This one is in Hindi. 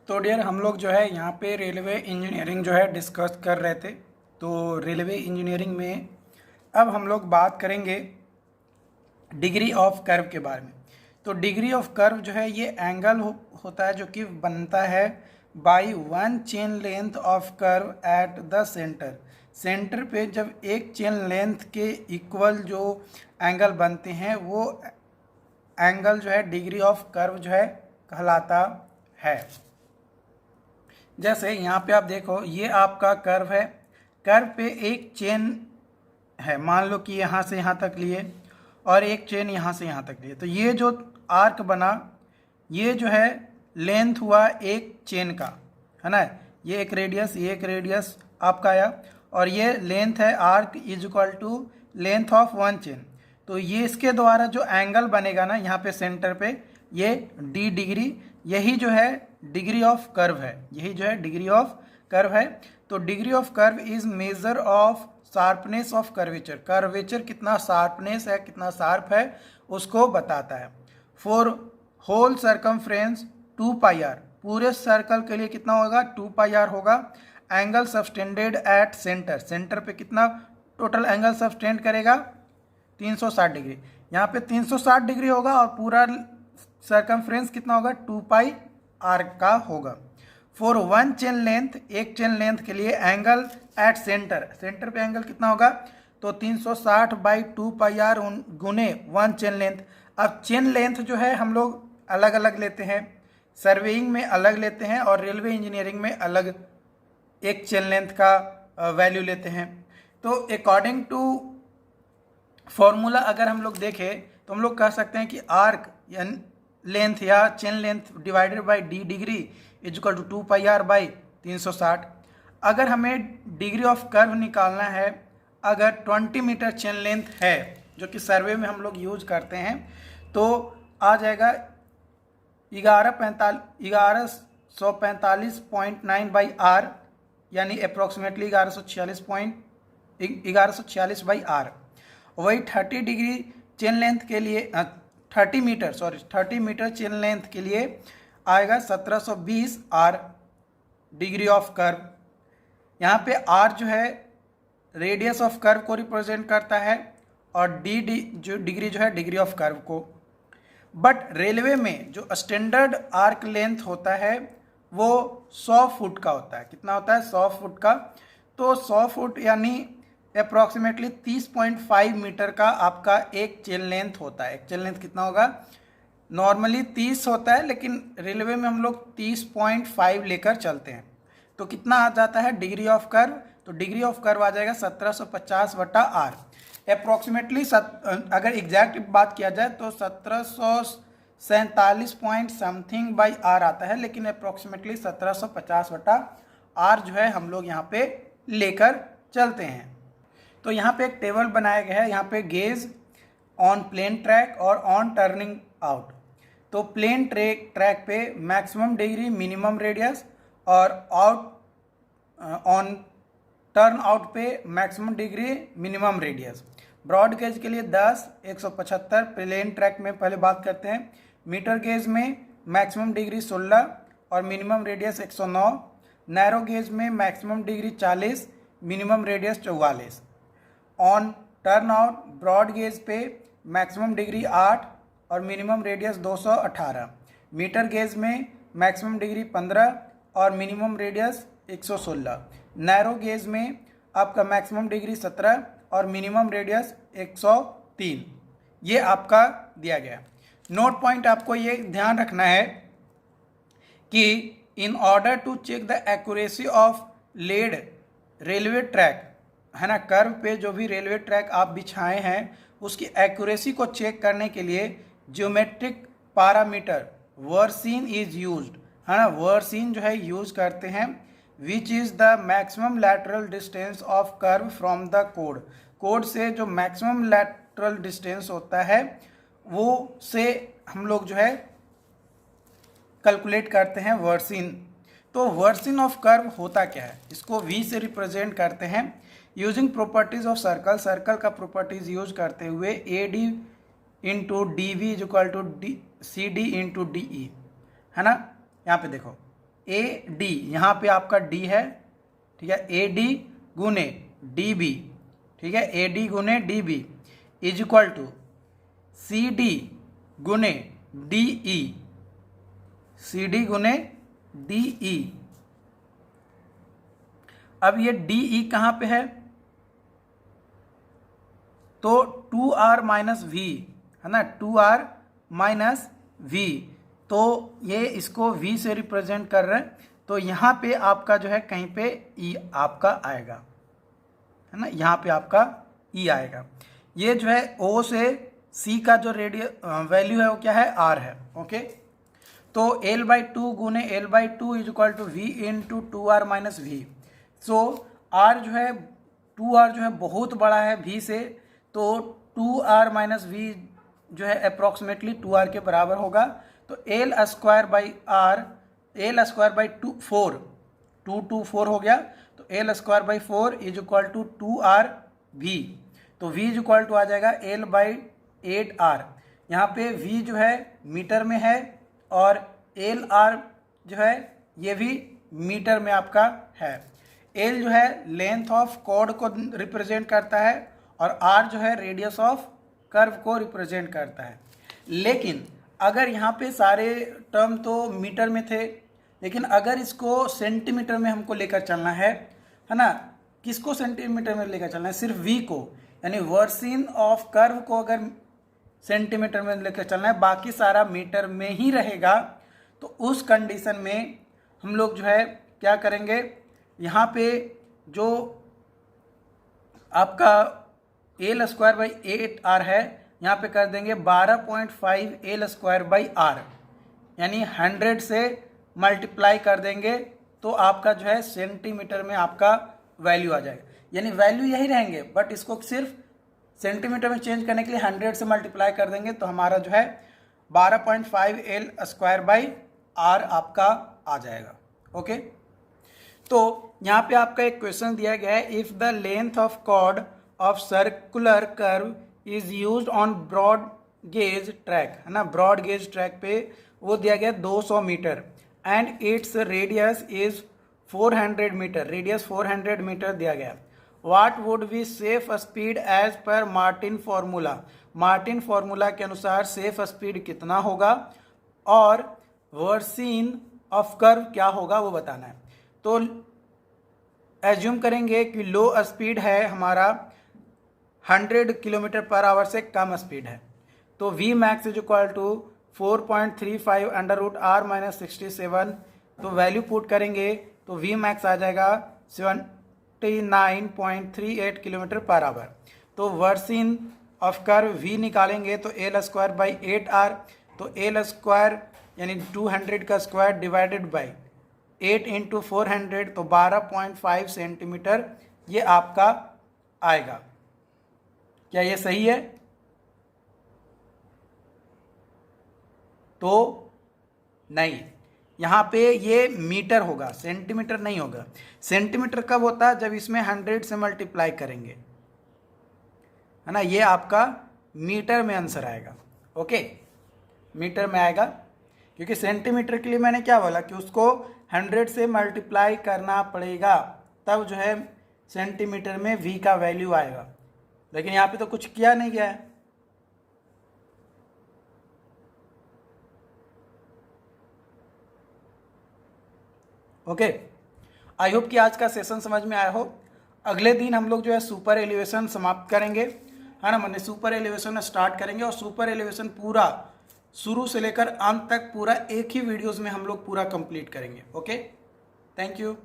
तो डियर हम लोग जो है यहाँ पे रेलवे इंजीनियरिंग जो है डिस्कस कर रहे थे। तो रेलवे इंजीनियरिंग में अब हम लोग बात करेंगे डिग्री ऑफ कर्व के बारे में। तो डिग्री ऑफ कर्व जो है ये एंगल होता है जो कि बनता है by one chain length of curve at the centre. Centre पे जब एक चेन लेंथ के इक्वल जो एंगल बनते हैं वो एंगल जो है डिग्री ऑफ कर्व जो है कहलाता है। जैसे यहाँ पे आप देखो ये आपका कर्व है, कर्व पे एक चेन है, मान लो कि यहाँ से यहाँ तक लिए और एक चेन यहाँ से यहाँ तक लिए। तो ये जो आर्क बना ये जो है लेंथ हुआ एक चेन का, है ना। ये एक रेडियस आपका आया और ये लेंथ है arc is equal to length of one chain. तो ये इसके द्वारा जो एंगल बनेगा ना यहाँ पे सेंटर पे ये डी डिग्री, यही जो है डिग्री ऑफ कर्व है, यही जो है डिग्री ऑफ कर्व है। तो degree of curve is measure of sharpness of curvature. Curvature कितना शार्पनेस है, कितना शार्प है उसको बताता है। For whole circumference 2 pi r, पूरे सर्कल के लिए कितना होगा 2 पाई आर होगा। Angle subtended at centre, centre पे कितना टोटल एंगल सबटेंड करेगा 360 डिग्री। यहाँ पे 360 डिग्री होगा और पूरा सर्कमफ्रेंस कितना होगा 2 पाई आर का होगा। फॉर वन चेन लेंथ, एक चेन लेंथ के लिए एंगल एट सेंटर, सेंटर पे एंगल कितना होगा तो 360 बाई 2 पाई आर गुने वन चेन लेंथ। अब चेन लेंथ जो है हम लोग अलग अलग लेते हैं, सर्वेइंग में अलग लेते हैं और रेलवे इंजीनियरिंग में अलग एक चेन लेंथ का वैल्यू लेते हैं। तो अकॉर्डिंग टू फॉर्मूला अगर हम लोग देखें तो हम लोग कह सकते हैं कि आर्क यानी लेंथ या chain length divided by D degree is equal to 2 pi r by 360। अगर हमें डिग्री ऑफ कर्व निकालना है, अगर 20 मीटर चेन लेंथ है जो कि सर्वे में हम लोग यूज करते हैं तो आ जाएगा 1145.9 बाई आर यानी अप्रोक्सीमेटली 1146 बाई आर। वही 30 डिग्री चेन लेंथ के लिए 30 मीटर चेन लेंथ के लिए आएगा 1720 आर डिग्री ऑफ कर्व। यहाँ पे आर जो है रेडियस ऑफ कर्व को रिप्रेजेंट करता है और डी जो डिग्री जो है डिग्री ऑफ कर्व को। बट रेलवे में जो स्टैंडर्ड आर्क लेंथ होता है वो 100 फुट का होता है। कितना होता है 100 फुट का। तो 100 फुट यानी अप्रॉक्सीमेटली 30.5 मीटर का आपका एक चेन लेंथ होता है। एक चेन लेंथ कितना होगा, नॉर्मली 30 होता है लेकिन रेलवे में हम लोग 30.5 लेकर चलते हैं। तो कितना आ जाता है डिग्री ऑफ कर्व, तो डिग्री ऑफ कर्व आ जाएगा 1750 बटा आर। अप्रॉक्सीमेटली अगर एग्जैक्ट बात किया जाए तो 1747 पॉइंट समथिंग बाई आर आता है, लेकिन अप्रॉक्सीमेटली 1750 बटा आर जो है हम लोग यहाँ पे लेकर चलते हैं। तो यहाँ पे एक टेबल बनाया गया है, यहाँ पे गेज ऑन प्लेन ट्रैक और ऑन टर्निंग आउट। तो प्लेन ट्रैक पे मैक्सिमम डिग्री मिनिमम रेडियस और ऑन टर्न आउट पे maximum degree minimum radius. Broad gauge के लिए 10, 175 प्लेन ट्रैक में पहले बात करते हैं। मीटर गेज में मैक्सिमम डिग्री 16 और मिनिमम रेडियस 109। नैरो गेज में maximum degree 40, minimum radius 44। On turn out broad gauge पे मैक्सिमम डिग्री 8 और मिनिमम रेडियस 218। मीटर गेज में मैक्सिमम डिग्री 15 और मिनिमम रेडियस 116। नैरो गेज में आपका मैक्सिमम डिग्री 17 और मिनिमम रेडियस 103। ये आपका दिया गया। नोट पॉइंट आपको ये ध्यान रखना है कि in order to check the accuracy of laid railway track, है ना, कर्व पे जो भी रेलवे ट्रैक आप बिछाए हैं उसकी एक्यूरेसी को चेक करने के लिए ज्योमेट्रिक पैरामीटर वर्सिन इज यूज्ड, है ना। वर्सिन जो है यूज करते हैं, which is the maximum lateral distance of curve from the code. Code से जो मैक्सिमम लैटरल डिस्टेंस होता है वो से हम लोग जो है कैलकुलेट करते हैं वर्सिन। तो वर्सिन ऑफ कर्व होता क्या है, इसको V से रिप्रेजेंट करते हैं। Using properties of circle, circle का प्रॉपर्टीज यूज करते हुए AD into D V is equal to D C D into D E, है ना। यहाँ पे देखो ए डी, यहाँ पे आपका डी है, ठीक है, ए डी गुने डी बी, ठीक है, ए डी गुने D B is equal to C D गुने डी ई, सी डी गुने डी ई। अब ये डी ई कहाँ पे है, तो 2r माइनस वी है ना, 2r माइनस वी, तो ये इसको v से रिप्रेजेंट कर रहे हैं, तो यहाँ पे आपका जो है कहीं पे e आपका आएगा, है ना, यहाँ पे आपका e आएगा। ये जो है o से c का जो वैल्यू है वो क्या है, r है। ओके, तो l/2 गुने l/2 is equal to v into 2r minus V. So r जो है 2r जो है बहुत बड़ा है v से, तो 2r माइनस वी जो है अप्रॉक्सीमेटली 2r के बराबर होगा। तो L square by R, L square by 4, 2 हो गया, तो L square by 4 is equal to 2r V. तो v इज इक्वल टू आ जाएगा l/8r। यहाँ पे v जो है मीटर में है और lr जो है ये भी मीटर में आपका है। l जो है लेंथ ऑफ कॉर्ड को रिप्रेजेंट करता है और r जो है रेडियस ऑफ कर्व को रिप्रेजेंट करता है। लेकिन अगर यहाँ पे सारे टर्म तो मीटर में थे, लेकिन अगर इसको सेंटीमीटर में हमको लेकर चलना है ना, किसको सेंटीमीटर में लेकर चलना है, सिर्फ v को, यानी वर्सिन ऑफ कर्व को अगर सेंटीमीटर में लेकर चलना है, बाकी सारा मीटर में ही रहेगा, तो उस कंडीशन में हम लोग जो है क्या करेंगे, यहाँ पे जो आपका एल स्क्वायर बाई 8r है, यहाँ पे कर देंगे 12.5 एल स्क्वायर बाई आर, यानी 100 से मल्टीप्लाई कर देंगे तो आपका जो है सेंटीमीटर में आपका वैल्यू आ जाएगा। यानी वैल्यू यही रहेंगे, बट इसको सिर्फ सेंटीमीटर में चेंज करने के लिए 100 से मल्टीप्लाई कर देंगे, तो हमारा जो है 12.5 एल स्क्वायर बाई आर आपका आ जाएगा। ओके, तो यहाँ पे आपका एक क्वेश्चन दिया गया है, if the length of chord of circular curve is used on broad gauge track, है ना, ब्रॉड गेज ट्रैक पे वो दिया गया 200 metre and its radius is 400 metre, radius 400 metre दिया गया। What would be safe speed as per Martin formula, Martin formula के अनुसार सेफ स्पीड कितना होगा और वर्सिन ऑफ कर्व क्या होगा वो बताना है। तो एज्यूम करेंगे कि लो स्पीड है हमारा 100 किलोमीटर पर आवर से कम स्पीड है, तो v max is equal to 4.35 under root r minus 67, तो वैल्यू पुट करेंगे तो v मैक्स आ जाएगा 79.38 किलोमीटर पर आवर। तो वर्सिन ऑफ कर्व v निकालेंगे तो एल स्क्वायर बाई 8r, तो एल स्क्वायर यानी 200 का स्क्वायर डिवाइडेड बाई 8 इंटू 400, तो 12.5 सेंटीमीटर ये आपका आएगा। क्या ये सही है? तो नहीं, यहाँ पे ये मीटर होगा, सेंटीमीटर नहीं होगा। सेंटीमीटर कब होता है? जब इसमें 100 से मल्टीप्लाई करेंगे, है ना। ये आपका मीटर में आंसर आएगा। ओके, मीटर में आएगा, क्योंकि सेंटीमीटर के लिए मैंने क्या बोला कि उसको 100 से मल्टीप्लाई करना पड़ेगा, तब जो है सेंटीमीटर में v का वैल्यू आएगा। लेकिन यहाँ पे तो कुछ किया नहीं गया है। ओके, आई होप कि आज का सेशन समझ में आया हो। अगले दिन हम लोग जो है सुपर एलिवेशन समाप्त करेंगे, है ना, मैंने सुपर एलिवेशन स्टार्ट करेंगे और सुपर एलिवेशन पूरा शुरू से लेकर अंत तक पूरा एक ही वीडियोस में हम लोग पूरा कंप्लीट करेंगे। Okay, thank you.